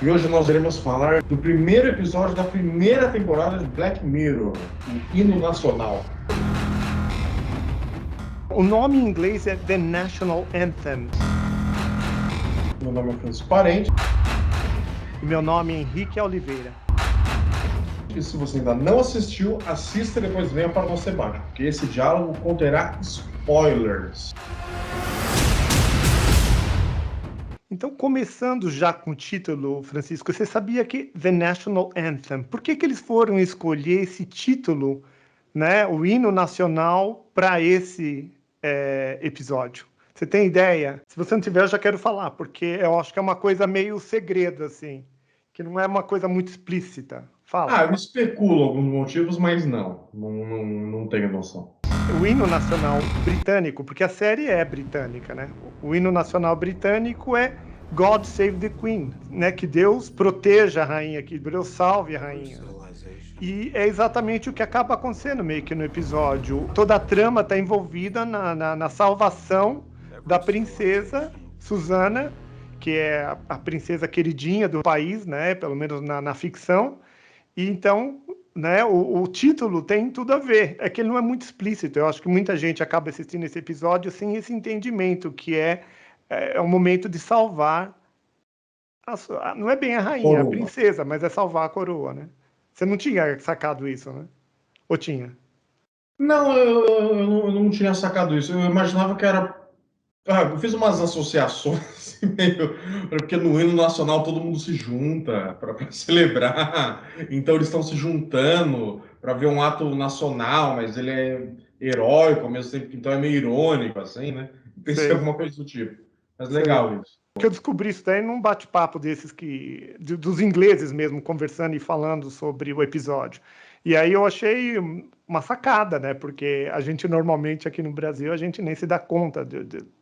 E hoje nós iremos falar do primeiro episódio da primeira temporada de Black Mirror, o hino nacional. O nome em inglês é The National Anthem. Meu nome é Francisco Parente. E meu nome é Henrique Oliveira. E se você ainda não assistiu, assista e depois venha para o nosso debate, porque esse diálogo conterá spoilers. Então, começando já com o título, Francisco, você sabia que The National Anthem, por que eles foram escolher esse título, né, o hino nacional, para esse episódio? Você tem ideia? Se você não tiver, eu já quero falar, porque eu acho que é uma coisa meio segredo, assim, que não é uma coisa muito explícita. Fala. Eu especulo alguns motivos, mas não tenho noção. O hino nacional britânico, porque a série é britânica, né? O hino nacional britânico é God Save the Queen, né? Que Deus proteja a rainha, que Deus salve a rainha. E é exatamente o que acaba acontecendo meio que no episódio. Toda a trama está envolvida na salvação da princesa Susana, que é a princesa queridinha do país, né? Pelo menos na ficção. E então, né, o título tem tudo a ver. É que ele não é muito explícito. Eu acho que muita gente acaba assistindo esse episódio sem esse entendimento, que é o momento de salvar, não é bem a rainha, a Coroa. princesa, mas é salvar a coroa, né? Você não tinha sacado isso, né? Ou tinha? Não, eu não tinha sacado isso. Eu imaginava que era. Eu fiz umas associações assim, meio. Porque no hino nacional todo mundo se junta para celebrar. Então eles estão se juntando para ver um ato nacional, mas ele é heróico ao mesmo tempo, então é meio irônico, assim, né? Pensei em Sei, alguma coisa do tipo. Mas sei. legal isso. Que eu descobri isso daí num bate-papo desses dos ingleses mesmo, conversando e falando sobre o episódio. E aí eu achei uma sacada, né? Porque a gente normalmente aqui no Brasil, a gente nem se dá conta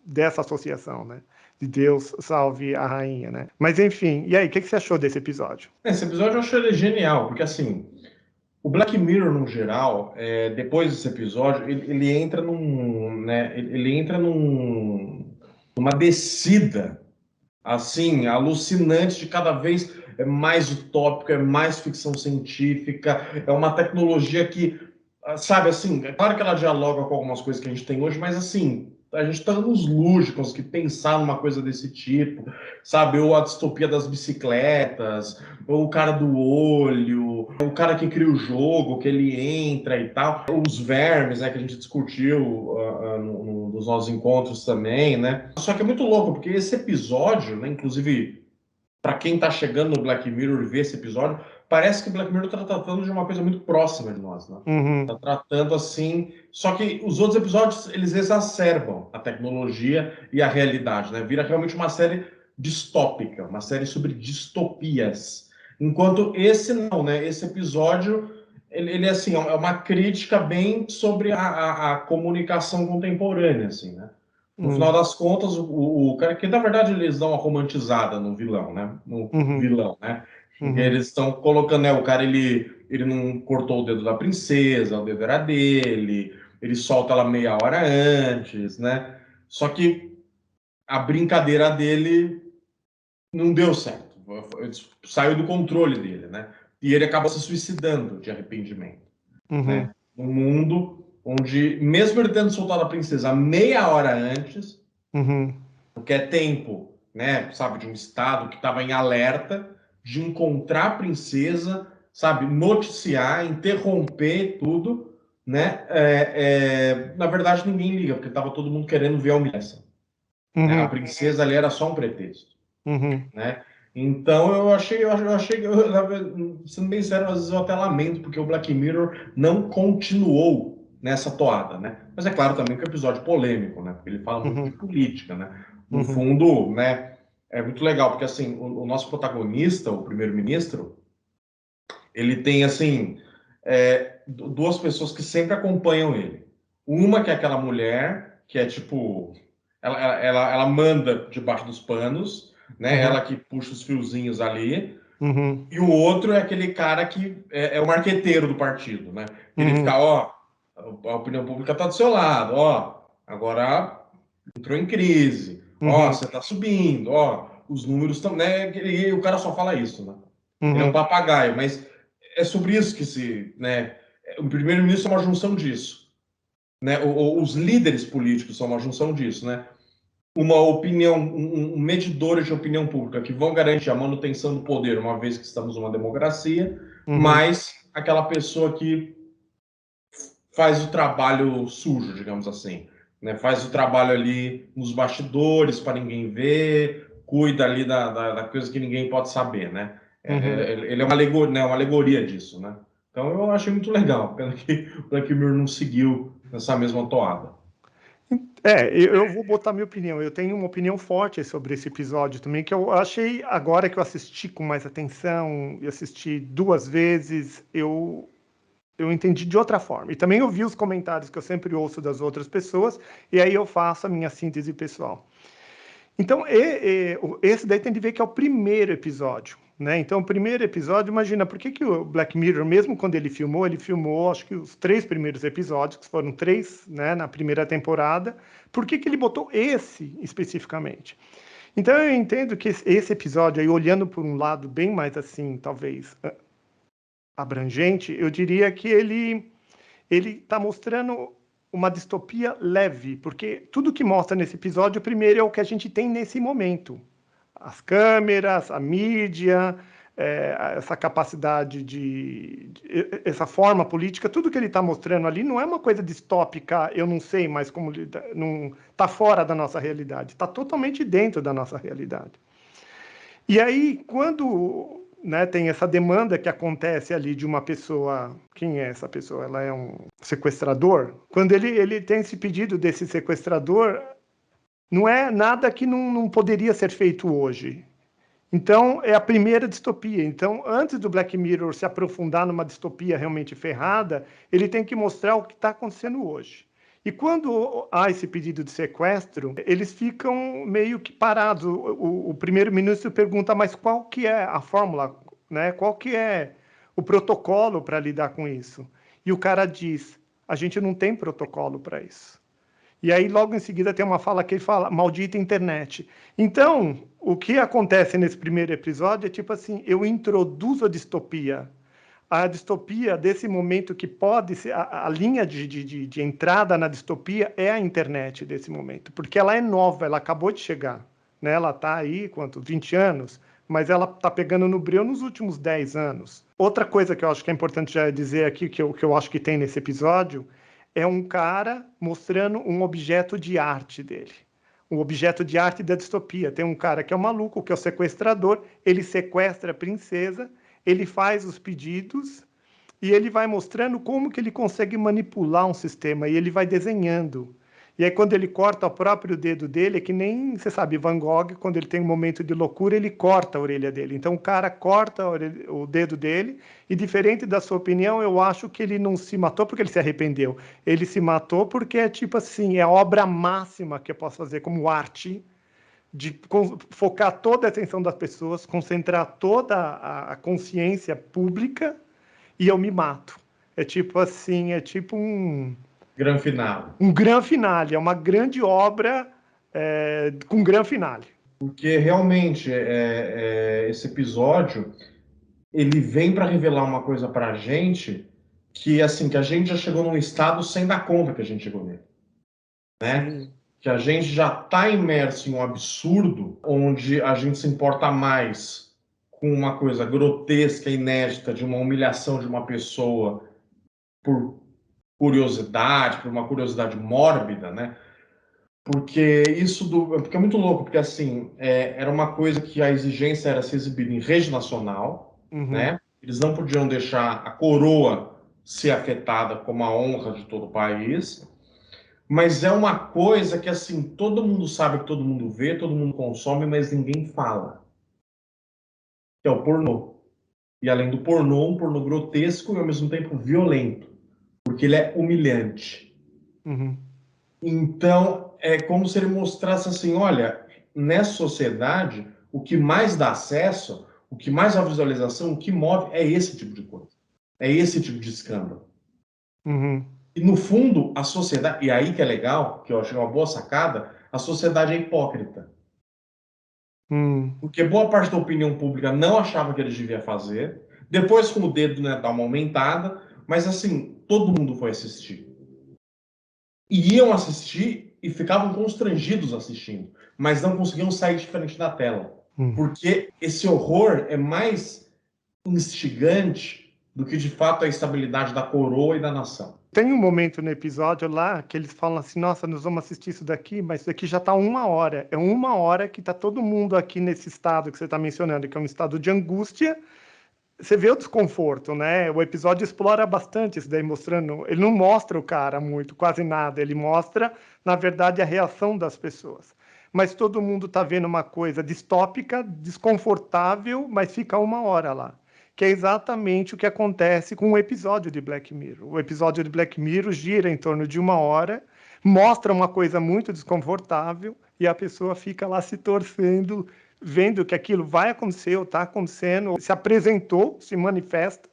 dessa associação, né? De Deus salve a rainha, né? Mas enfim, e aí, o que você achou desse episódio? Esse episódio eu achei ele genial, porque assim, o Black Mirror, no geral, depois desse episódio, ele entra ele entra numa descida assim, alucinante, de cada vez é mais utópico, é mais ficção científica, é uma tecnologia que, sabe, assim, é claro que ela dialoga com algumas coisas que a gente tem hoje, mas assim, a gente está nos luxos de conseguir pensar numa coisa desse tipo, sabe, ou a distopia das bicicletas, ou o cara do olho, o cara que cria o jogo, que ele entra e tal, os vermes, né, que a gente discutiu nos nossos encontros também, né, só que é muito louco, porque esse episódio, né, inclusive, para quem está chegando no Black Mirror e vê esse episódio, parece que o Black Mirror está tratando de uma coisa muito próxima de nós, né? Uhum, Está tratando assim, só que os outros episódios, eles exacerbam a tecnologia e a realidade, né? Vira realmente uma série distópica, uma série sobre distopias. Enquanto esse não, né? Esse episódio, ele assim, é uma crítica bem sobre a comunicação contemporânea, assim, né? No final uhum, das contas, o cara, que na verdade eles dão uma romantizada no vilão, né? No uhum, vilão, né? uhum, Eles estão colocando, né? O cara, ele não cortou o dedo da princesa, o dedo era dele, ele solta ela meia hora antes, né? Só que a brincadeira dele não deu certo. Saiu do controle dele, né? E ele acaba se suicidando de arrependimento, uhum, né? Num mundo onde, mesmo ele tendo soltado a princesa meia hora antes, uhum, porque é tempo, né, sabe, de um estado que estava em alerta, de encontrar a princesa, sabe, noticiar, interromper tudo, né? Na verdade, ninguém liga, porque estava todo mundo querendo ver a humilhação, né? A uhum, princesa ali era só um pretexto, uhum. né? Então sendo bem sério, às vezes eu até lamento, porque o Black Mirror não continuou nessa toada, né? Mas é claro também que é um episódio polêmico, né? Porque ele fala muito de Uhum, política, né? No uhum, fundo, né? É muito legal, porque assim, o nosso protagonista, o primeiro-ministro, ele tem assim duas pessoas que sempre acompanham ele. Uma que é aquela mulher que é tipo, ela manda debaixo dos panos, né? uhum, Ela que puxa os fiozinhos ali. uhum, E o outro é aquele cara que é o marqueteiro do partido, né? Ele fica, uhum, ó, a opinião pública tá do seu lado, ó, agora entrou em crise, ó, uhum, você tá subindo, ó, os números estão, né? E o cara só fala isso, né? Ele é um Uhum. papagaio, mas é sobre isso que se, né? O primeiro-ministro é uma junção disso, né? Os líderes políticos são uma junção disso, né? Uma opinião, medidores de opinião pública que vão garantir a manutenção do poder, uma vez que estamos numa democracia, Uhum. mas aquela pessoa que faz o trabalho sujo, digamos assim, né? Faz o trabalho ali nos bastidores para ninguém ver, cuida ali da coisa que ninguém pode saber, né? Uhum. Ele é uma alegoria disso, né? Então eu achei muito legal, pena que o Black Mirror não seguiu nessa mesma toada. Eu vou botar minha opinião. Eu tenho uma opinião forte sobre esse episódio também, que eu achei, agora que eu assisti com mais atenção, e assisti 2 vezes, eu entendi de outra forma. E também eu vi os comentários que eu sempre ouço das outras pessoas, e aí eu faço a minha síntese pessoal. Então, esse daí tem de ver que é o primeiro episódio, né? Então, o primeiro episódio, imagina, por que que o Black Mirror, mesmo quando ele filmou, acho que os 3 primeiros episódios, que foram 3, né, na primeira temporada, por que que ele botou esse especificamente? Então, eu entendo que esse episódio aí, olhando por um lado bem mais assim, talvez abrangente, eu diria que ele está mostrando uma distopia leve, porque tudo que mostra nesse episódio, primeiro, é o que a gente tem nesse momento. As câmeras, a mídia, essa capacidade essa forma política, tudo que ele está mostrando ali não é uma coisa distópica, eu não sei mais como não está fora da nossa realidade, está totalmente dentro da nossa realidade. E aí, quando, né, tem essa demanda que acontece ali de uma pessoa, quem é essa pessoa? Ela é um sequestrador. Quando ele tem esse pedido desse sequestrador, não é nada que não poderia ser feito hoje. Então, é a primeira distopia. Então, antes do Black Mirror se aprofundar numa distopia realmente ferrada, ele tem que mostrar o que está acontecendo hoje. E quando há esse pedido de sequestro, eles ficam meio que parados. O primeiro-ministro pergunta, mas qual que é a fórmula, né? Qual que é o protocolo para lidar com isso? E o cara diz, a gente não tem protocolo para isso. E aí, logo em seguida, tem uma fala que ele fala, maldita internet. Então, o que acontece nesse primeiro episódio é tipo assim, eu introduzo a distopia desse momento que pode ser, a linha de entrada na distopia é a internet desse momento, porque ela é nova, ela acabou de chegar, né? Ela está aí, 20 anos, mas ela está pegando no breu nos últimos 10 anos. Outra coisa que eu acho que é importante já dizer aqui, que eu acho que tem nesse episódio, é um cara mostrando um objeto de arte dele. Um objeto de arte da distopia. Tem um cara que é um maluco, que é o sequestrador, ele sequestra a princesa, ele faz os pedidos e ele vai mostrando como que ele consegue manipular um sistema e ele vai desenhando. E aí quando ele corta o próprio dedo dele, é que nem, você sabe, Van Gogh, quando ele tem um momento de loucura, ele corta a orelha dele. Então o cara corta o dedo dele e, diferente da sua opinião, eu acho que ele não se matou porque ele se arrependeu. Ele se matou porque é tipo assim, é a obra máxima que eu posso fazer como arte de focar toda a atenção das pessoas, concentrar toda a consciência pública e eu me mato. É tipo assim, é tipo Gran finale. um gran finale, é uma grande obra com gran finale. Porque realmente esse episódio ele vem para revelar uma coisa para a gente que assim que a gente já chegou num estado sem dar conta que a gente chegou nele, né? Sim. Que a gente já está imerso em um absurdo onde a gente se importa mais com uma coisa grotesca, inédita, de uma humilhação de uma pessoa por curiosidade, por uma curiosidade mórbida, né? Porque é muito louco, porque assim, era uma coisa que a exigência era ser exibida em rede nacional, Uhum. né? Eles não podiam deixar a coroa ser afetada como a honra de todo o país, mas é uma coisa que assim, todo mundo sabe que todo mundo vê, todo mundo consome, mas ninguém fala, que é o pornô. E além do pornô, um pornô grotesco e ao mesmo tempo violento, porque ele é humilhante. Uhum. Então, é como se ele mostrasse assim: olha, nessa sociedade, o que mais dá acesso, o que mais dá visualização, o que move é esse tipo de coisa. É esse tipo de escândalo. Uhum. E no fundo, a sociedade, e aí que é legal, que eu achei uma boa sacada, a sociedade é hipócrita. Porque boa parte da opinião pública não achava que eles deviam fazer. Depois, com o dedo, né, dá uma aumentada. Mas, assim, todo mundo foi assistir. E iam assistir e ficavam constrangidos assistindo. Mas não conseguiam sair de frente da tela. Porque esse horror é mais instigante do que, de fato, a estabilidade da coroa e da nação. Tem um momento no episódio lá que eles falam assim, nossa, nós vamos assistir isso daqui, mas isso daqui já está 1 hora. É 1 hora que está todo mundo aqui nesse estado que você está mencionando, que é um estado de angústia. Você vê o desconforto, né? O episódio explora bastante isso daí, mostrando... Ele não mostra o cara muito, quase nada. Ele mostra, na verdade, a reação das pessoas. Mas todo mundo está vendo uma coisa distópica, desconfortável, mas fica 1 hora lá. Que é exatamente o que acontece com o episódio de Black Mirror. O episódio de Black Mirror gira em torno de 1 hora, mostra uma coisa muito desconfortável e a pessoa fica lá se torcendo, vendo que aquilo vai acontecer ou está acontecendo, se apresentou, se manifesta,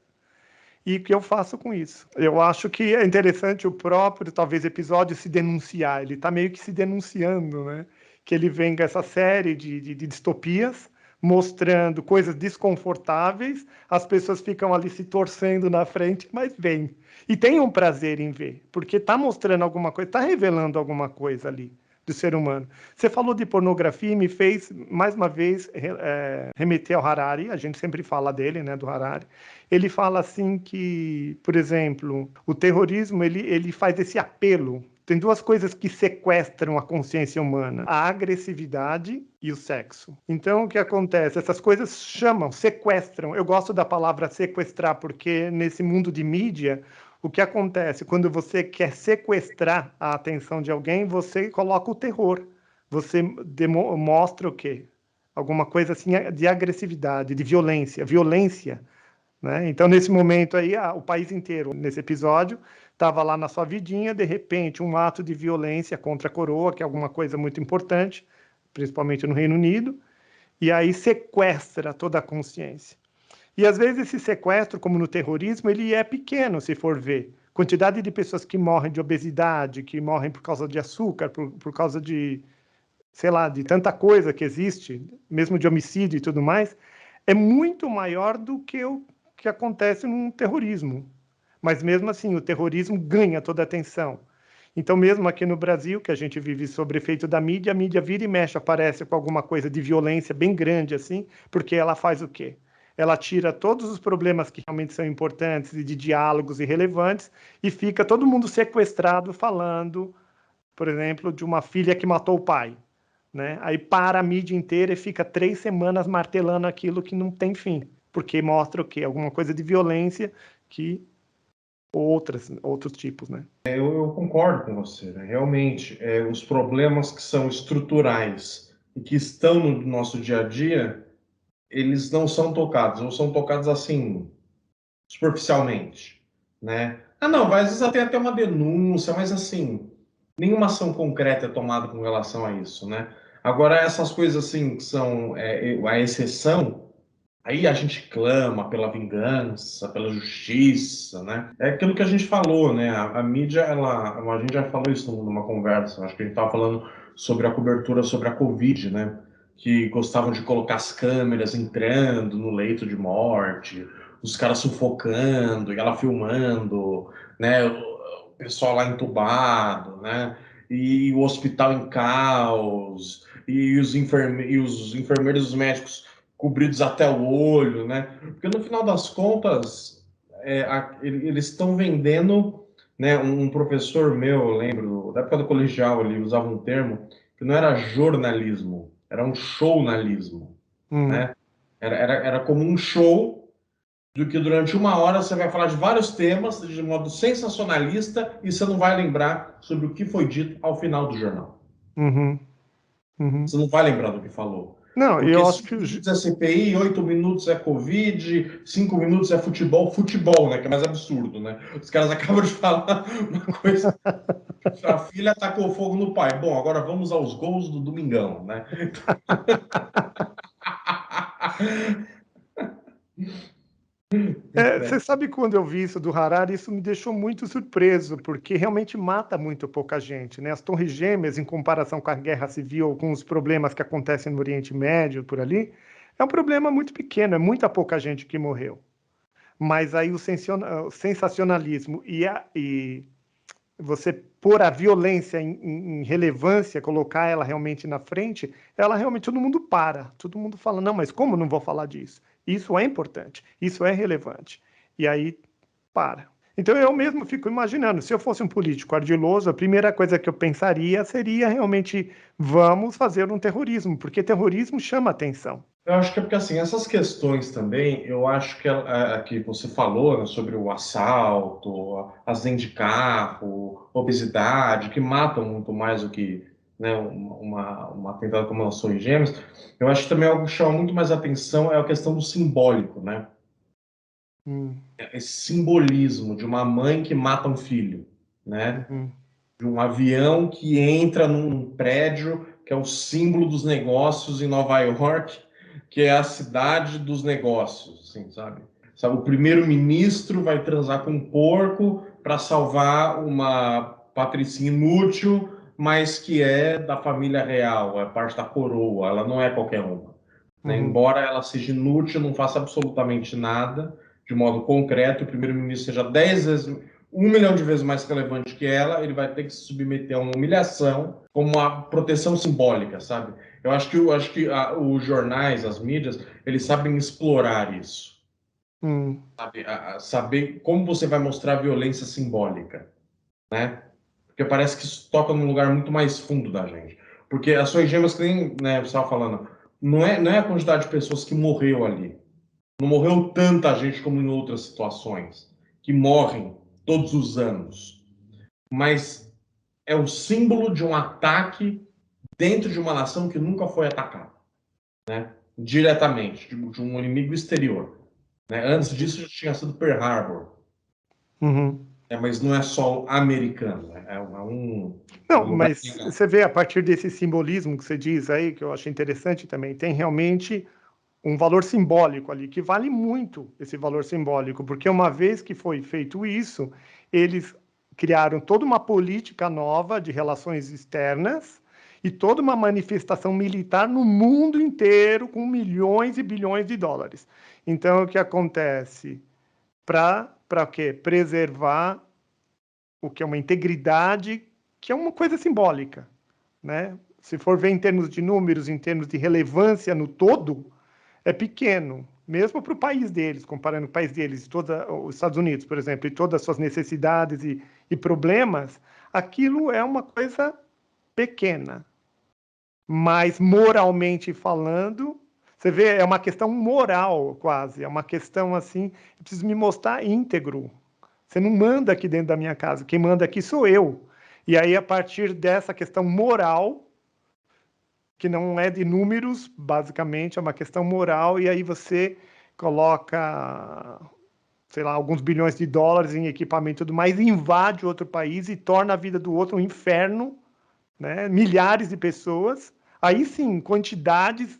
e o que eu faço com isso? Eu acho que é interessante o próprio, talvez, episódio se denunciar. Ele está meio que se denunciando, né? Que ele vem com essa série de distopias, mostrando coisas desconfortáveis, as pessoas ficam ali se torcendo na frente, mas vem. E tem um prazer em ver, porque está mostrando alguma coisa, está revelando alguma coisa ali do ser humano. Você falou de pornografia e me fez, mais uma vez, remeter ao Harari. A gente sempre fala dele, né, do Harari. Ele fala assim que, por exemplo, o terrorismo ele faz esse apelo. Tem duas coisas que sequestram a consciência humana: a agressividade e o sexo. Então, o que acontece? Essas coisas chamam, sequestram. Eu gosto da palavra sequestrar porque nesse mundo de mídia, o que acontece? Quando você quer sequestrar a atenção de alguém, você coloca o terror. Você mostra o quê? Alguma coisa assim de agressividade, de violência. Violência, né? Então, nesse momento aí, o país inteiro, nesse episódio, estava lá na sua vidinha, de repente, um ato de violência contra a coroa, que é alguma coisa muito importante, principalmente no Reino Unido, e aí sequestra toda a consciência. E às vezes esse sequestro, como no terrorismo, ele é pequeno, se for ver. Quantidade de pessoas que morrem de obesidade, que morrem por causa de açúcar, por causa de, sei lá, de tanta coisa que existe, mesmo de homicídio e tudo mais, é muito maior do que o que acontece num terrorismo. Mas mesmo assim, o terrorismo ganha toda a atenção. Então, mesmo aqui no Brasil, que a gente vive sob efeito da mídia, a mídia vira e mexe, aparece com alguma coisa de violência bem grande assim, porque ela faz o quê? Ela tira todos os problemas que realmente são importantes e de diálogos irrelevantes e fica todo mundo sequestrado falando, por exemplo, de uma filha que matou o pai, né? Aí para a mídia inteira e fica 3 semanas martelando aquilo que não tem fim, porque mostra o quê? Alguma coisa de violência que outros tipos, né? Eu concordo com você, né? Realmente, os problemas que são estruturais e que estão no nosso dia a dia, eles não são tocados, ou são tocados assim, superficialmente, né? Ah, não, às vezes até uma denúncia, mas assim, nenhuma ação concreta é tomada com relação a isso, né? Agora, essas coisas assim, que são a exceção, aí a gente clama pela vingança, pela justiça, né? É aquilo que a gente falou, né? A mídia, a gente já falou isso numa conversa, acho que a gente estava falando sobre a cobertura sobre a Covid, né? Que gostavam de colocar as câmeras entrando no leito de morte, os caras sufocando, e ela filmando, né? O pessoal lá entubado, né? E o hospital em caos, e os enfermeiros e os médicos cobridos até o olho, né? Porque no final das contas, eles estão vendendo, né? Um professor meu, eu lembro, da época do colegial, ele usava um termo que não era jornalismo, era um shownalismo, né? Era como um show do que durante 1 hora você vai falar de vários temas de modo sensacionalista e você não vai lembrar sobre o que foi dito ao final do jornal. Uhum. Você não vai lembrar do que falou. Não, Porque eu acho 5 que minutos é CPI, 8 minutos é Covid, 5 minutos é futebol, né? Que é mais absurdo, né? Os caras acabam de falar uma coisa. A filha tacou fogo no pai. Bom, agora vamos aos gols do Domingão, né? Você sabe, quando eu vi isso do Harari, isso me deixou muito surpreso, porque realmente mata muito pouca gente, né? As Torres Gêmeas, em comparação com a Guerra Civil, com os problemas que acontecem no Oriente Médio, por ali, é um problema muito pequeno, é muita pouca gente que morreu. Mas aí o sensacionalismo e você pôr a violência em relevância, colocar ela realmente na frente, ela realmente, todo mundo para, todo mundo fala, não, mas como não vou falar disso? Isso é importante, isso é relevante. E aí, para. Então eu mesmo fico imaginando, se eu fosse um político ardiloso, a primeira coisa que eu pensaria seria realmente, vamos fazer um terrorismo, porque terrorismo chama atenção. Eu acho que é porque, assim, essas questões também, eu acho que, que você falou, né, sobre o assalto, acidente de carro, obesidade, que matam muito mais do que, né, uma atentado como as Torres Gêmeas, eu acho que também algo que chama muito mais atenção é a questão do simbólico, né? Hum, Esse simbolismo de uma mãe que mata um filho, né? uhum, De um avião que entra num prédio que é o símbolo dos negócios em Nova York, que é a cidade dos negócios, assim, sabe? O primeiro-ministro vai transar com um porco para salvar uma patricinha inútil, mas que é da família real, é parte da coroa, ela não é qualquer uma. Né? uhum, Embora ela seja inútil, não faça absolutamente nada de modo concreto, o primeiro-ministro seja 10 vezes, 1 milhão de vezes mais relevante que ela, ele vai ter que se submeter a uma humilhação como uma proteção simbólica, sabe? Eu acho que os jornais, as mídias, eles sabem explorar isso, sabe? Saber como você vai mostrar a violência simbólica, né? Porque parece que isso toca num lugar muito mais fundo da gente. Porque as suas gemas, que nem, né, você estava falando, não é a quantidade de pessoas que morreu ali. Não morreu tanta gente como em outras situações, que morrem todos os anos. Mas é o símbolo de um ataque dentro de uma nação que nunca foi atacada, né? Diretamente, de um inimigo exterior. Né? Antes disso já tinha sido Pearl Harbor, uhum. mas não é só americano, né? É Não, um lugar mas você vê, a partir desse simbolismo que você diz aí, que eu acho interessante também, tem realmente um valor simbólico ali, que vale muito esse valor simbólico, porque uma vez que foi feito isso, eles criaram toda uma política nova de relações externas e toda uma manifestação militar no mundo inteiro com milhões e bilhões de dólares. Então, o que acontece? Para quê? Preservar o que é uma integridade, que é uma coisa simbólica, né? Se for ver em termos de números, em termos de relevância no todo, é pequeno, mesmo para o país deles, comparando o país deles, toda, os Estados Unidos, por exemplo, e todas as suas necessidades e problemas, aquilo é uma coisa pequena. Mas moralmente falando, você vê, é uma questão moral quase, é uma questão assim, eu preciso me mostrar íntegro. Você não manda aqui dentro da minha casa, quem manda aqui sou eu. E aí, a partir dessa questão moral, que não é de números, basicamente, é uma questão moral, e aí você coloca, sei lá, alguns bilhões de dólares em equipamento e tudo mais, invade outro país e torna a vida do outro um inferno, né? Milhares de pessoas, aí sim, quantidades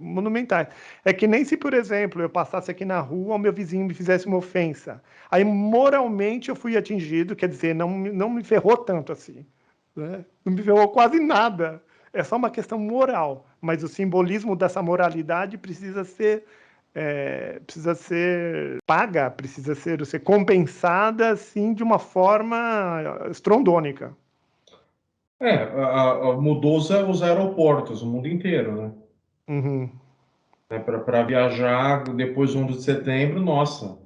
monumentais. É que nem se, por exemplo, eu passasse aqui na rua, o meu vizinho me fizesse uma ofensa. Aí, moralmente, eu fui atingido, quer dizer, não me ferrou tanto assim, né? Não me ferrou quase nada. É só uma questão moral, mas o simbolismo dessa moralidade precisa ser paga, precisa ser compensada assim de uma forma estrondônica. mudou os aeroportos, o mundo inteiro, né? Uhum. Para viajar depois do 11 de setembro, nossa,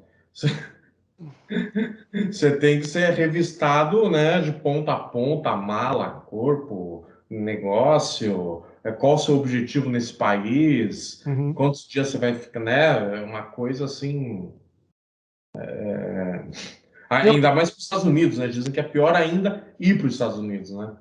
você tem que ser revistado, né, de ponta a ponta, mala, corpo, negócio, qual o seu objetivo nesse país, Uhum. quantos dias você vai ficar, né? É uma coisa assim. Não, Ainda mais para os Estados Unidos, né? Dizem que é pior ainda ir para os Estados Unidos, né?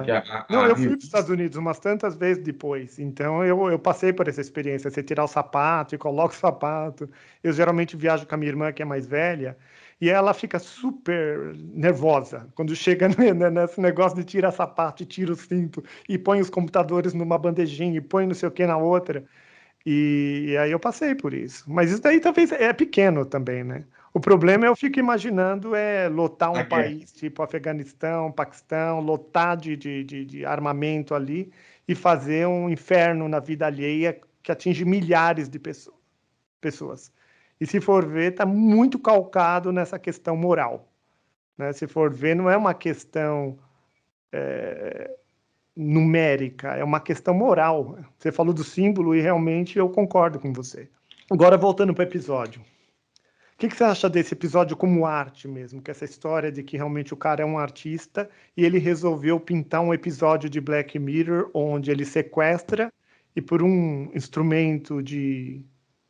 Que aham. Não, a eu fui para os Estados revista. Unidos umas tantas vezes depois, então eu passei por essa experiência. Você tirar o sapato e coloca o sapato. Eu geralmente viajo com a minha irmã, que é mais velha, e ela fica super nervosa quando chega nesse negócio de tirar sapato e tira o cinto e põe os computadores numa bandejinha e põe não sei o que na outra. E aí eu passei por isso. Mas isso daí talvez é pequeno também, né? O problema eu fico imaginando lotar A um guerra. país tipo Afeganistão, Paquistão, lotar de armamento ali e fazer um inferno na vida alheia que atinge milhares de pessoas. E se for ver, está muito calcado nessa questão moral, né? Se for ver, não é uma questão numérica, é uma questão moral. Você falou do símbolo e realmente eu concordo com você. Agora, voltando para o episódio. O que você acha desse episódio como arte mesmo? Que essa história de que realmente o cara é um artista e ele resolveu pintar um episódio de Black Mirror onde ele sequestra e por um instrumento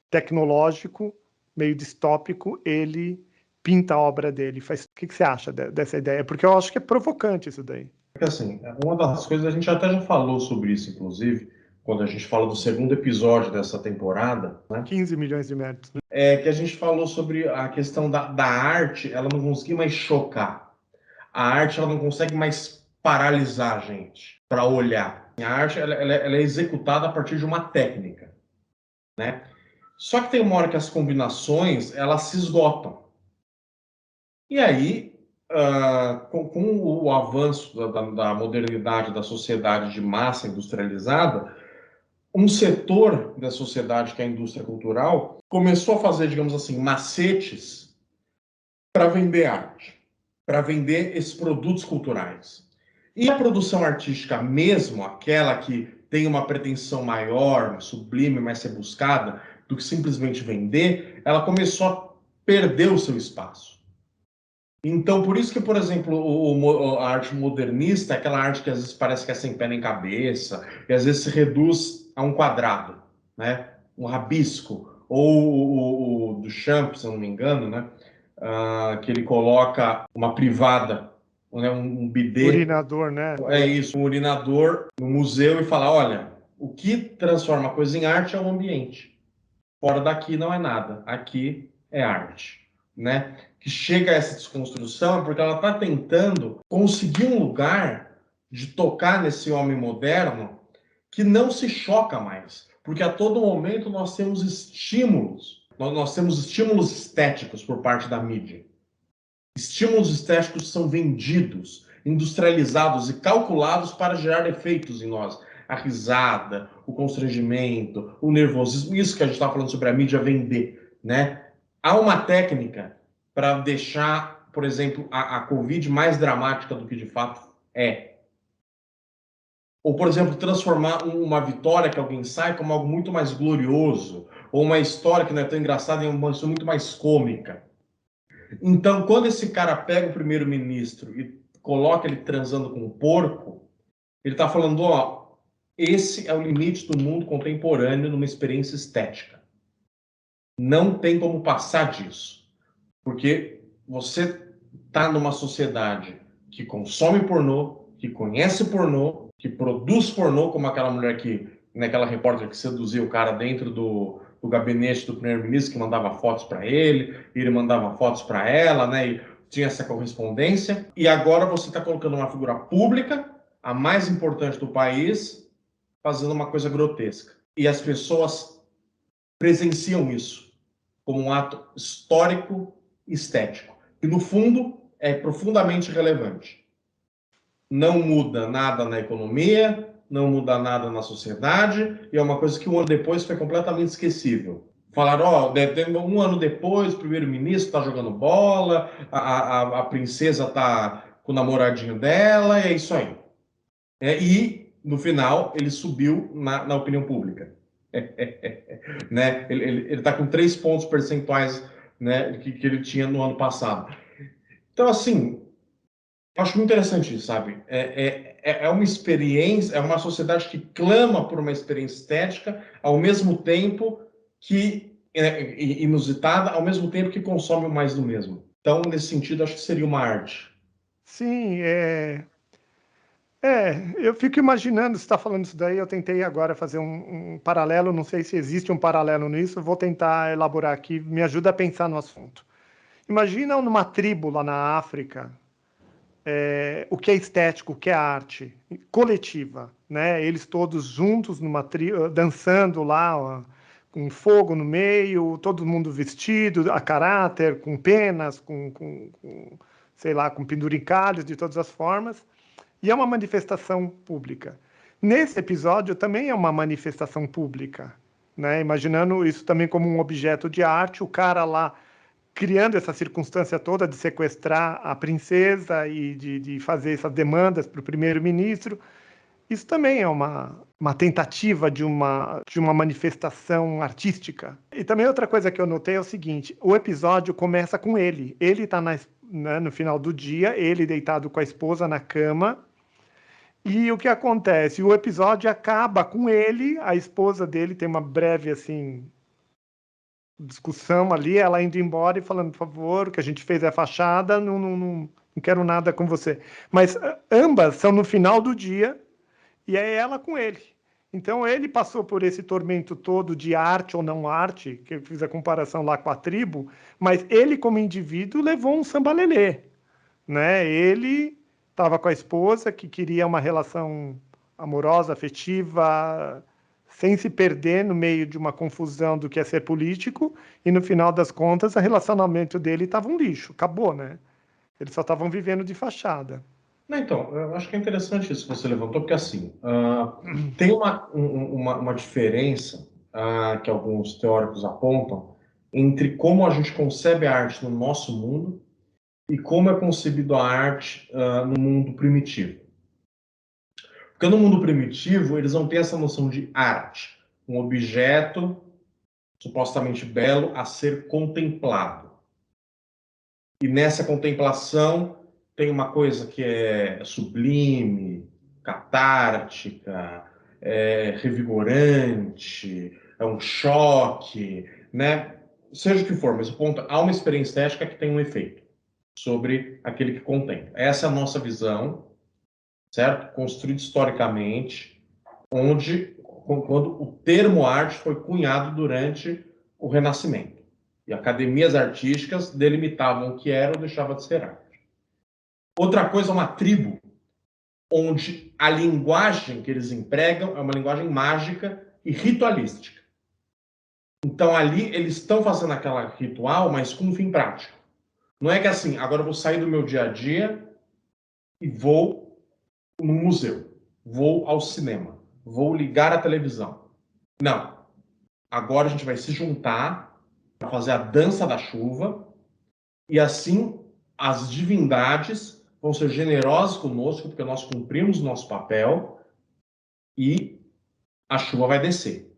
tecnológico, meio distópico, ele pinta a obra dele. O que você acha dessa ideia? Porque eu acho que é provocante isso daí. Porque, assim, uma das coisas, a gente até já falou sobre isso, inclusive, quando a gente fala do segundo episódio dessa temporada, né? 15 milhões de méritos. É que a gente falou sobre a questão da arte, ela não conseguir mais chocar. A arte, ela não consegue mais paralisar a gente para olhar. A arte, ela é executada a partir de uma técnica, né? Só que tem uma hora que as combinações, elas se esgotam. E aí, com o avanço da modernidade, da sociedade de massa industrializada, um setor da sociedade, que é a indústria cultural, começou a fazer, digamos assim, macetes para vender arte, para vender esses produtos culturais. E a produção artística mesmo, aquela que tem uma pretensão maior, sublime, mais ser buscada, do que simplesmente vender, ela começou a perder o seu espaço. Então, por isso que, por exemplo, a arte modernista é aquela arte que às vezes parece que é sem pé nem cabeça, e às vezes se reduz a um quadrado, né? Um rabisco. Ou o Duchamp, se eu não me engano, né? Que ele coloca uma privada, né? Um bidê, Urinador, né? é isso, um urinador no museu e fala, olha, o que transforma a coisa em arte é o ambiente. Fora daqui não é nada, aqui é arte, né? Que chega a essa desconstrução é porque ela está tentando conseguir um lugar de tocar nesse homem moderno que não se choca mais, porque a todo momento nós temos estímulos, nós temos estímulos estéticos por parte da mídia. Estímulos estéticos são vendidos, industrializados e calculados para gerar efeitos em nós. A risada, o constrangimento, o nervosismo, isso que a gente está falando sobre a mídia vender, né? Há uma técnica para deixar, por exemplo, a Covid mais dramática do que de fato é. Ou, por exemplo, transformar uma vitória que alguém sai como algo muito mais glorioso, ou uma história que não é tão engraçada em uma história muito mais cômica. Então, quando esse cara pega o primeiro-ministro e coloca ele transando com um porco, ele está falando, ó, esse é o limite do mundo contemporâneo numa experiência estética. Não tem como passar disso. Porque você está numa sociedade que consome pornô, que conhece pornô, que produz pornô, como aquela mulher que, naquela repórter que seduziu o cara dentro do gabinete do primeiro-ministro, que mandava fotos para ele, e ele mandava fotos para ela, né? E tinha essa correspondência. E agora você está colocando uma figura pública, a mais importante do país, fazendo uma coisa grotesca. E as pessoas presenciam isso como um ato histórico estético, que no fundo é profundamente relevante. Não muda nada na economia, não muda nada na sociedade, e é uma coisa que um ano depois foi completamente esquecível. Falaram, ó, um ano depois, o primeiro-ministro está jogando bola, a princesa está com o namoradinho dela, e é isso aí. E, no final, ele subiu na opinião pública. Né? Ele está com 3 pontos percentuais, né, que ele tinha no ano passado. Então, assim, eu acho muito interessante isso, sabe? É uma experiência, é uma sociedade que clama por uma experiência estética, ao mesmo tempo que inusitada, ao mesmo tempo que consome mais do mesmo. Então, nesse sentido, acho que seria uma arte. Sim, eu fico imaginando, você está falando isso daí, eu tentei agora fazer um paralelo, não sei se existe um paralelo nisso, vou tentar elaborar aqui, me ajuda a pensar no assunto. Imagina numa tribo lá na África, o que é estético, o que é arte coletiva, né? Eles todos juntos numa tribo, dançando lá, com fogo no meio, todo mundo vestido a caráter, com penas, sei lá, com penduricalhos de todas as formas, e é uma manifestação pública. Nesse episódio também é uma manifestação pública, né? Imaginando isso também como um objeto de arte, o cara lá criando essa circunstância toda de sequestrar a princesa e de fazer essas demandas para o primeiro-ministro. Isso também é uma tentativa de uma manifestação artística. E também outra coisa que eu notei é o seguinte, o episódio começa com ele. Ele está no final do dia, ele deitado com a esposa na cama, e o que acontece? O episódio acaba com ele, a esposa dele tem uma breve, assim, discussão ali, ela indo embora e falando, por favor, o que a gente fez é fachada, não quero nada com você. Mas ambas são no final do dia, e é ela com ele. Então ele passou por esse tormento todo de arte ou não arte, que eu fiz a comparação lá com a tribo, mas ele como indivíduo levou um sambalelê, né? Ele estava com a esposa que queria uma relação amorosa, afetiva, sem se perder no meio de uma confusão do que é ser político, e no final das contas o relacionamento dele estava um lixo, acabou, né? Eles só estavam vivendo de fachada. Não, então, eu acho que é interessante isso que você levantou, porque assim, tem uma diferença que alguns teóricos apontam entre como a gente concebe a arte no nosso mundo e como é concebido a arte no mundo primitivo. Porque no mundo primitivo, eles não têm essa noção de arte, um objeto supostamente belo a ser contemplado. E nessa contemplação tem uma coisa que é sublime, catártica, revigorante, é um choque, né? Seja o que for, mas o ponto, há uma experiência estética que tem um efeito sobre aquele que contempla. Essa é a nossa visão, certo? Construída historicamente, quando o termo arte foi cunhado durante o Renascimento. E academias artísticas delimitavam o que era ou deixava de ser arte. Outra coisa é uma tribo, onde a linguagem que eles empregam é uma linguagem mágica e ritualística. Então ali eles estão fazendo aquela ritual, mas com um fim prático. Não é que assim, agora eu vou sair do meu dia a dia e vou no museu, vou ao cinema, vou ligar a televisão. Não. Agora a gente vai se juntar para fazer a dança da chuva e assim as divindades vão ser generosas conosco porque nós cumprimos o nosso papel e a chuva vai descer.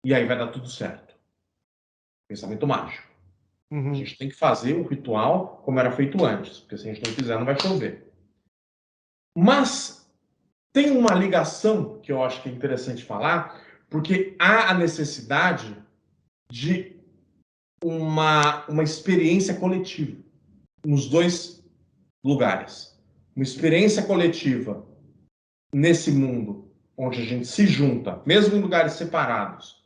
E aí vai dar tudo certo. Pensamento mágico. Uhum. A gente tem que fazer o ritual como era feito antes, porque se a gente não fizer, não vai chover. Mas tem uma ligação que eu acho que é interessante falar, porque há a necessidade de uma experiência coletiva nos dois lugares. Uma experiência coletiva nesse mundo onde a gente se junta, mesmo em lugares separados,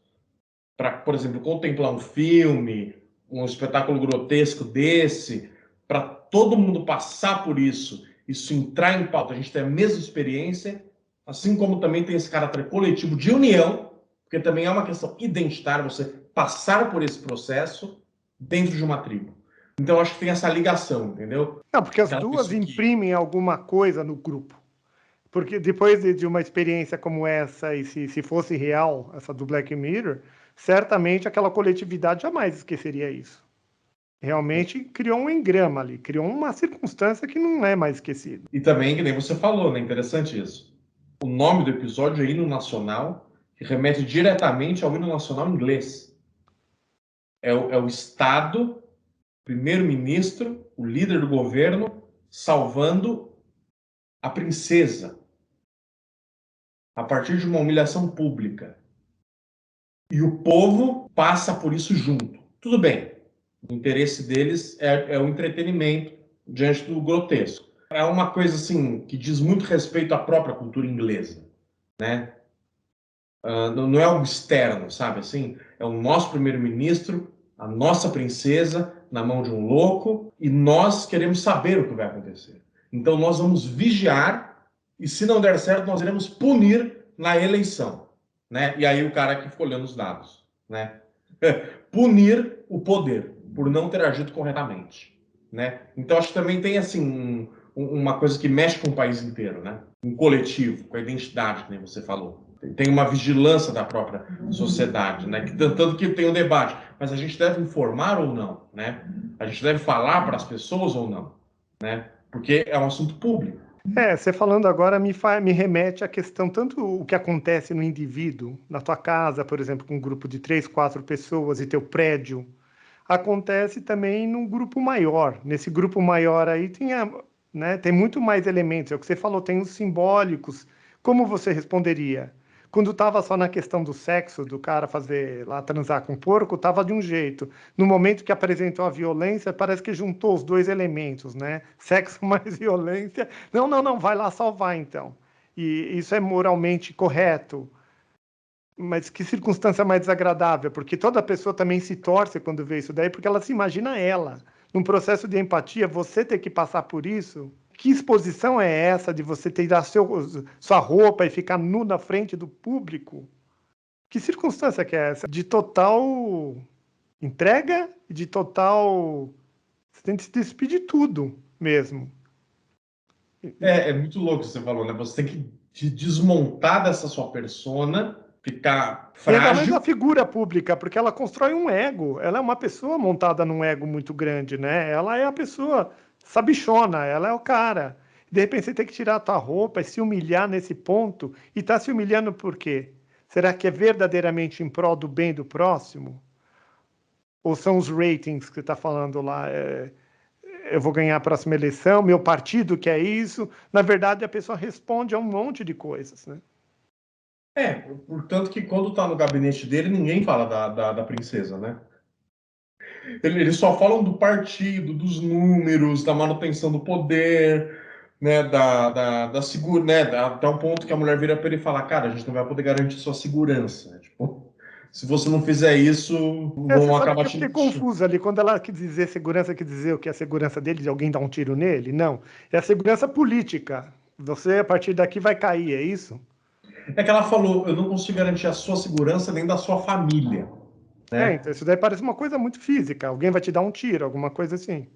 para, por exemplo, contemplar um filme, um espetáculo grotesco desse, para todo mundo passar por isso entrar em pauta, a gente ter a mesma experiência, assim como também tem esse caráter coletivo de união, porque também é uma questão identitária, você passar por esse processo dentro de uma tribo. Então, acho que tem essa ligação, entendeu? Não, porque as duas imprimem alguma coisa no grupo. Porque depois de uma experiência como essa, e se fosse real, essa do Black Mirror, certamente aquela coletividade jamais esqueceria isso. Realmente criou um engrama ali, criou uma circunstância que não é mais esquecida. E também, que nem você falou, né? Interessante isso. O nome do episódio é Hino Nacional, que remete diretamente ao Hino Nacional inglês. É o Estado, primeiro-ministro, o líder do governo, salvando a princesa a partir de uma humilhação pública. E o povo passa por isso junto. Tudo bem, o interesse deles é o entretenimento diante do grotesco. É uma coisa assim que diz muito respeito à própria cultura inglesa, né? Não é algo externo, sabe? Assim, é o nosso primeiro-ministro, a nossa princesa na mão de um louco e nós queremos saber o que vai acontecer. Então nós vamos vigiar e se não der certo nós iremos punir na eleição, né? E aí o cara que ficou olhando os dados. né? Punir o poder por não ter agido corretamente, né? Então acho que também tem assim uma coisa que mexe com o país inteiro, né? Um coletivo, com a identidade, que nem você falou. Tem uma vigilância da própria sociedade, né? Tanto que tem um debate, mas a gente deve informar ou não, né? A gente deve falar para as pessoas ou não, né? Porque é um assunto público. Você falando agora me remete à questão, tanto o que acontece no indivíduo, na tua casa, por exemplo, com um grupo de 3, 4 pessoas e teu prédio, acontece também num grupo maior. Nesse grupo maior aí tem muito mais elementos. É o que você falou, tem os simbólicos. Como você responderia? Quando estava só na questão do sexo, do cara fazer lá transar com porco, estava de um jeito. No momento que apresentou a violência, parece que juntou os dois elementos, né? Sexo mais violência. Não, não, não, vai lá salvar então. E isso é moralmente correto. Mas que circunstância mais desagradável, porque toda pessoa também se torce quando vê isso daí, porque ela se imagina ela. Num processo de empatia, você ter que passar por isso. Que exposição é essa de você tirar sua roupa e ficar nu na frente do público? Que circunstância que é essa? De total entrega e de total. Você tem que se despedir de tudo mesmo. É muito louco o que você falou, né? Você tem que te desmontar dessa sua persona, ficar E ainda mais a frágil. figura pública, porque ela constrói um ego. Ela é uma pessoa montada num ego muito grande, né? Ela é a pessoa sabichona, ela é o cara. De repente você tem que tirar a tua roupa e se humilhar nesse ponto. E tá se humilhando por quê? Será que é verdadeiramente em prol do bem do próximo? Ou são os ratings que você está falando lá? Eu vou ganhar a próxima eleição, meu partido quer isso. Na verdade, a pessoa responde a um monte de coisas, né? Portanto que quando tá no gabinete dele, ninguém fala da princesa, né? Eles só falam do partido, dos números, da manutenção do poder, né? Da segura, né? Até o ponto que a mulher vira para ele e fala, cara, a gente não vai poder garantir sua segurança, né? Tipo, se você não fizer isso, Você vão sabe acabar que eu te. fiquei confusa ali, quando ela quis dizer segurança, quis dizer o que é a segurança dele, de alguém dar um tiro nele? Não, é a segurança política. Você, a partir daqui, vai cair, é isso? É que ela falou, eu não consigo garantir a sua segurança nem da sua família, né? Então isso daí parece uma coisa muito física. Alguém vai te dar um tiro, alguma coisa assim.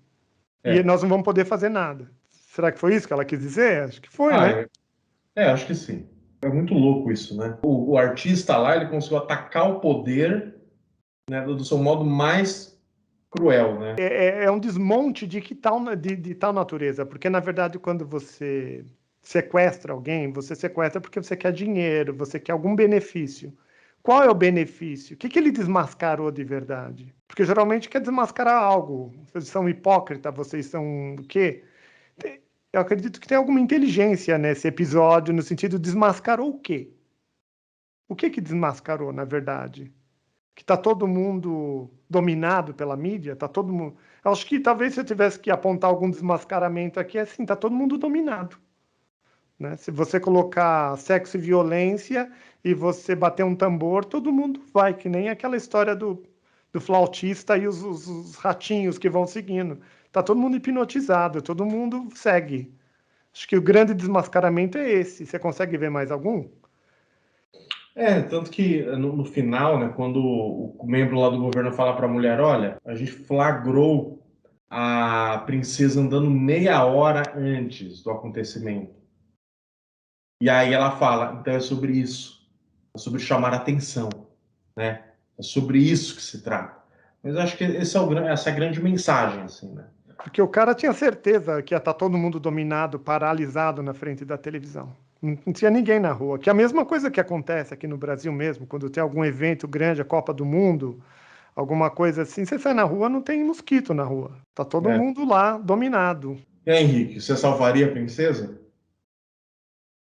E É. nós não vamos poder fazer nada. Será que foi isso que ela quis dizer? Acho que foi, Ah, né? acho que sim. É muito louco isso, né? O artista lá, ele conseguiu atacar o poder, né, do seu modo mais cruel, né? É um desmonte de tal natureza, porque na verdade quando você sequestra alguém, você sequestra porque você quer dinheiro, você quer algum benefício. Qual é o benefício? O que ele desmascarou de verdade? Porque geralmente quer desmascarar algo. Vocês são hipócritas, vocês são o quê? Eu acredito que tem alguma inteligência nesse episódio, no sentido de desmascarou o quê? O que desmascarou, na verdade? Que está todo mundo dominado pela mídia, tá todo mundo. Eu acho que talvez se eu tivesse que apontar algum desmascaramento aqui, é assim, tá todo mundo dominado, né? Se você colocar sexo e violência e você bater um tambor, todo mundo vai, que nem aquela história do flautista e os ratinhos que vão seguindo. Tá todo mundo hipnotizado, todo mundo segue. Acho que o grande desmascaramento é esse. Você consegue ver mais algum? Tanto que no final, né, quando o membro lá do governo fala para a mulher, olha, a gente flagrou a princesa andando meia hora antes do acontecimento. E aí ela fala, então é sobre isso, é sobre chamar atenção, né? É sobre isso que se trata. Mas eu acho que essa é a grande mensagem, assim, né? Porque o cara tinha certeza que ia estar todo mundo dominado, paralisado na frente da televisão. Não tinha ninguém na rua. Que é a mesma coisa que acontece aqui no Brasil mesmo, quando tem algum evento grande, a Copa do Mundo, alguma coisa assim, você sai na rua, não tem mosquito na rua. Tá todo É. mundo lá, dominado. E aí, Henrique, você salvaria a princesa?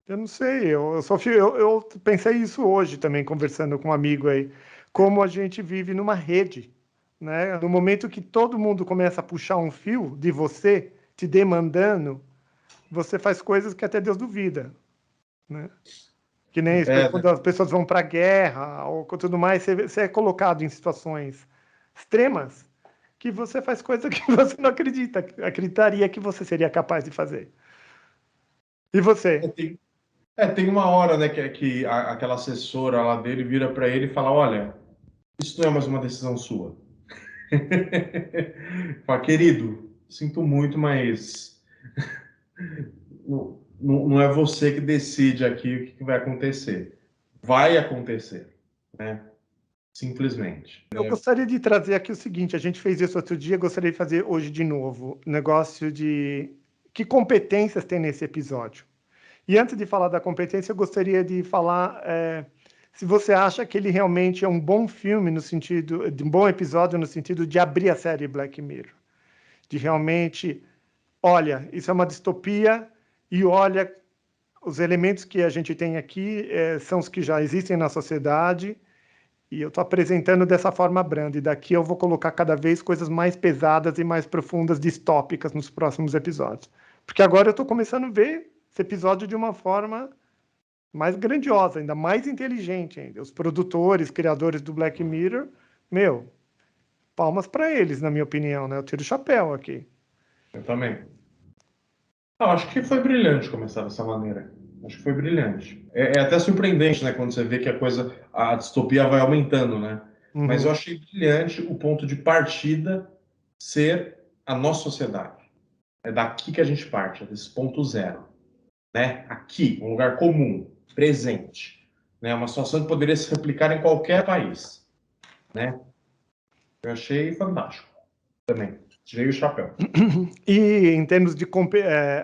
Eu não sei, eu pensei isso hoje também, conversando com um amigo aí, como a gente vive numa rede, né? No momento que todo mundo começa a puxar um fio de você, te demandando, você faz coisas que até Deus duvida, né? Que nem isso, É, quando as pessoas vão para a guerra ou tudo mais, você é colocado em situações extremas que você faz coisas que você não acreditaria que você seria capaz de fazer. E você? tem, tem uma hora, né, que aquela assessora lá dele vira para ele e fala, olha, Isso não é mais uma decisão sua. Fala, querido, sinto muito, mas não é você que decide aqui o que vai acontecer. Vai acontecer, né? Simplesmente. Eu gostaria de trazer aqui o seguinte: a gente fez isso outro dia, gostaria de fazer hoje de novo. Negócio de que competências tem nesse episódio. E antes de falar da competência, eu gostaria de falar se você acha que ele realmente é um bom filme no sentido de um bom episódio no sentido de abrir a série Black Mirror, de realmente, olha, isso é uma distopia e olha, os elementos que a gente tem aqui são os que já existem na sociedade. E eu estou apresentando dessa forma branda. E daqui eu vou colocar cada vez coisas mais pesadas e mais profundas, distópicas, nos próximos episódios. Porque agora eu estou começando a ver esse episódio de uma forma mais grandiosa, ainda mais inteligente ainda. Os produtores, criadores do Black Mirror, meu, palmas para eles, na minha opinião, né? Eu tiro o chapéu aqui. Eu também. Acho que foi brilhante começar dessa maneira. Acho que foi brilhante. É até surpreendente, né, quando você vê que a distopia vai aumentando, né? Mas eu Uhum. achei brilhante o ponto de partida ser a nossa sociedade. É daqui que a gente parte, é desse ponto zero, né? Aqui, um lugar comum, presente, né? Uma situação que poderia se replicar em qualquer país, né? Eu achei fantástico também. Tirei o chapéu. E em termos de,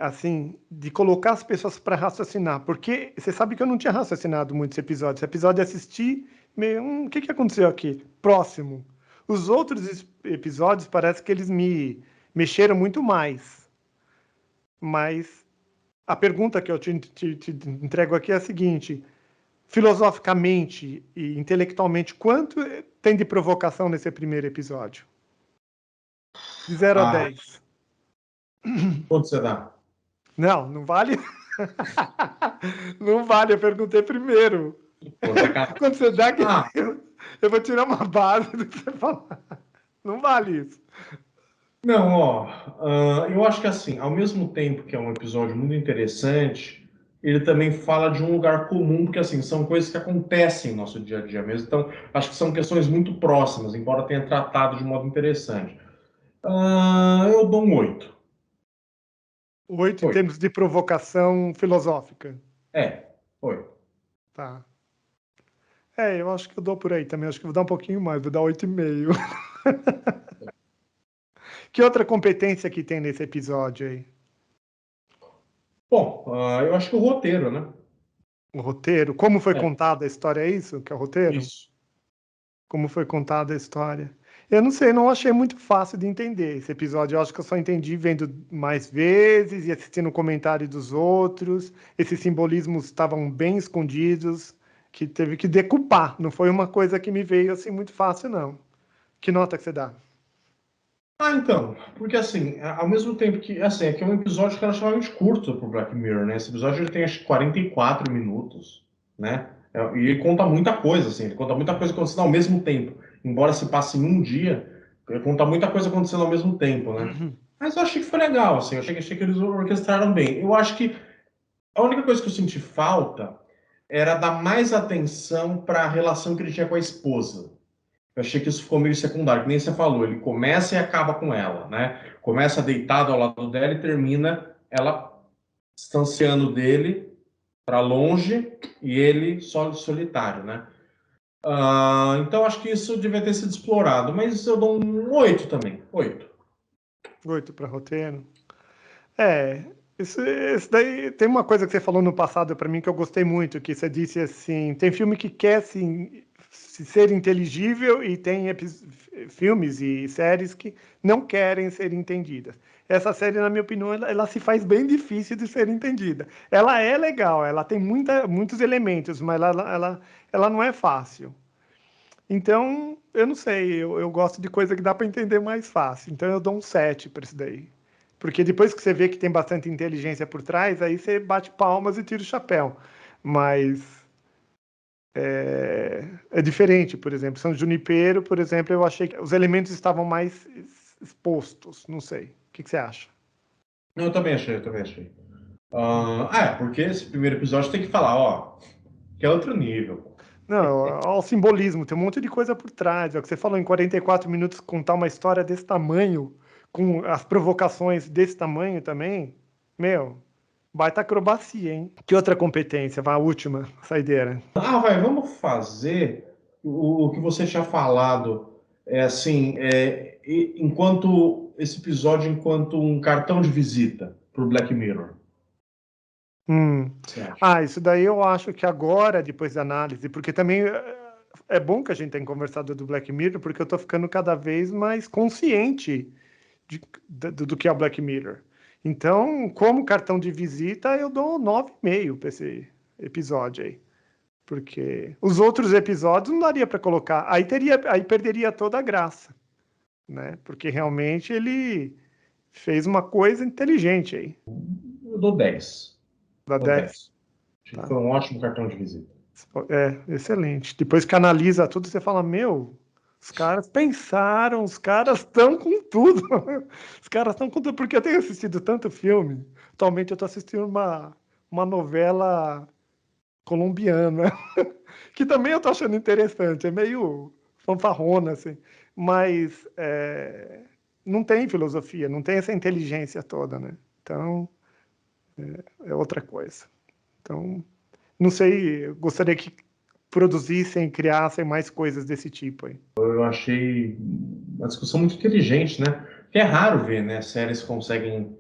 assim, de colocar as pessoas para raciocinar, porque você sabe que eu não tinha raciocinado muito esse episódio. Esse episódio eu assisti, meio, o que aconteceu aqui? Próximo. Os outros episódios parece que eles me mexeram muito mais. Mas a pergunta que eu te entrego aqui é a seguinte: filosoficamente e intelectualmente, quanto tem de provocação nesse primeiro episódio? De 0 a Ah, 10. quanto você dá? Não, não vale. Não vale, eu perguntei primeiro. Pô, sacanagem. Quando você dá, Ah, eu vou tirar uma base do que você falar. Não vale isso. não, ó, eu acho que assim, ao mesmo tempo que é um episódio muito interessante, ele também fala de um lugar comum, porque assim, são coisas que acontecem no nosso dia a dia mesmo, então acho que são questões muito próximas, embora tenha tratado de modo interessante. Eu dou um 8. 8 em 8. termos de provocação filosófica. É, 8. Tá. Eu acho que eu dou por aí também. Acho que vou dar um pouquinho mais, vou dar 8,5. Que outra competência que tem nesse episódio aí? Bom, eu acho que o roteiro, né? O roteiro? Como foi É, contada a história, é isso? Que é o roteiro? isso. Como foi contada a história? Eu não sei, não achei muito fácil de entender esse episódio. Eu acho que eu só entendi vendo mais vezes e assistindo o comentário dos outros. Esses simbolismos estavam bem escondidos, que teve que decupar. Não foi uma coisa que me veio assim muito fácil, não. Que nota que você dá? Então, porque assim, ao mesmo tempo que, assim, aqui é um episódio relativamente curto pro Black Mirror, né? Esse episódio ele tem acho que 44 minutos, né? E ele conta muita coisa, assim, ele conta muita coisa acontecendo ao mesmo tempo. Embora se passe em um dia, ele conta muita coisa acontecendo ao mesmo tempo, né? Mas eu achei que foi legal, assim, eu achei que eles orquestraram bem. Eu acho que a única coisa que eu senti falta era dar mais atenção para a relação que ele tinha com a esposa. Eu achei que isso ficou meio secundário, que nem você falou, ele começa e acaba com ela, né? Começa deitado ao lado dela e termina ela distanciando dele para longe e ele solitário, né? Então acho que isso devia ter sido explorado, mas eu dou um 8 também, 8. 8 para roteiro. É, isso daí tem uma coisa que você falou no passado para mim que eu gostei muito, que você disse assim, tem filme que quer se ser inteligível e tem filmes e séries que não querem ser entendidas. Essa série, na minha opinião, ela se faz bem difícil de ser entendida. Ela é legal, ela tem muitos elementos, mas ela não é fácil. Então, eu não sei, eu gosto de coisa que dá para entender mais fácil. Então, eu dou um 7 para isso daí. Porque depois que você vê que tem bastante inteligência por trás, aí você bate palmas e tira o chapéu. Mas é diferente, por exemplo. São Junipero, por exemplo, eu achei que os elementos estavam mais expostos. Não sei. O que você acha? Eu também achei, eu também achei. Porque esse primeiro episódio tem que falar, ó, que é outro nível. Não, olha o simbolismo, tem um monte de coisa por trás. É o que você falou, em 44 minutos contar uma história desse tamanho, com as provocações desse tamanho também, meu, baita acrobacia, hein? Que outra competência? Vai, a última saideira. Vamos fazer o que você tinha falado, enquanto esse episódio, enquanto um cartão de visita para o Black Mirror. Hum. O que você acha? Isso daí eu acho que agora, depois da análise, porque também é bom que a gente tenha conversado do Black Mirror, porque eu tô ficando cada vez mais consciente do que é o Black Mirror. Então, como cartão de visita, eu dou 9,5 para esse episódio aí. Porque os outros episódios não daria para colocar. Aí perderia toda a graça, né? Porque realmente ele fez uma coisa inteligente aí. Eu dou 10. Da Dou 10. 10. Acho que Tá. foi um ótimo cartão de visita. Excelente. Depois que analisa tudo, você fala, meu, os caras pensaram, os caras estão com tudo. Os caras estão com tudo, porque eu tenho assistido tanto filme. Atualmente eu estou assistindo uma novela colombiana, que também eu tô achando interessante, é meio fanfarrona, assim, mas não tem filosofia, não tem essa inteligência toda, né? Então, é outra coisa. Então, não sei, eu gostaria que produzissem, criassem mais coisas desse tipo aí. Eu achei uma discussão muito inteligente, né? Porque é raro ver, né, séries que conseguem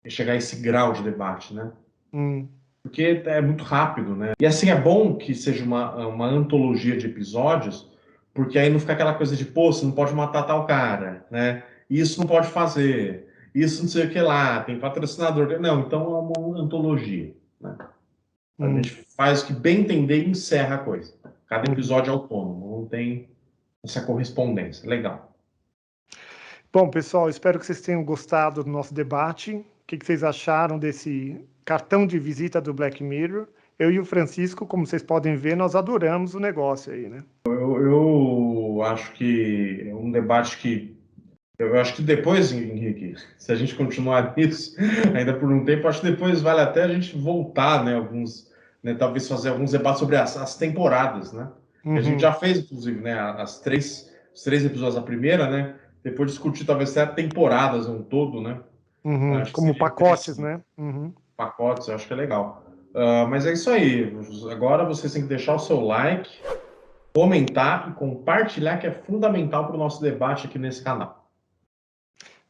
chegar a esse grau de debate, né? Hum, Porque é muito rápido, né? E assim, é bom que seja uma antologia de episódios, porque aí não fica aquela coisa de, pô, você não pode matar tal cara, né? Isso não pode fazer, isso não sei o que lá, tem patrocinador. Não, então é uma antologia, né? A hum, gente faz o que bem entender e encerra a coisa. Cada hum. episódio é autônomo, não tem essa correspondência. Legal. Bom, pessoal, espero que vocês tenham gostado do nosso debate. O que vocês acharam desse cartão de visita do Black Mirror? Eu e o Francisco, como vocês podem ver, nós adoramos o negócio aí, né? Eu acho que é um debate que eu acho que depois, Henrique, se a gente continuar nisso ainda por um tempo, acho que depois vale até a gente voltar, né? Talvez fazer alguns debates sobre as temporadas, né? Que a gente Uhum, já fez, inclusive, né? Os três episódios da primeira, né? Depois discutir talvez até temporadas um todo, né? uhum. Acho que Como seria pacotes, interessante. né? Uhum. Pacotes, eu acho que é legal. Mas é isso aí. Agora vocês têm que deixar o seu like, comentar e compartilhar, que é fundamental para o nosso debate aqui nesse canal.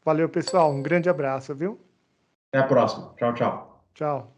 Valeu, pessoal. Um grande abraço, viu? Até a próxima. Tchau, tchau. Tchau.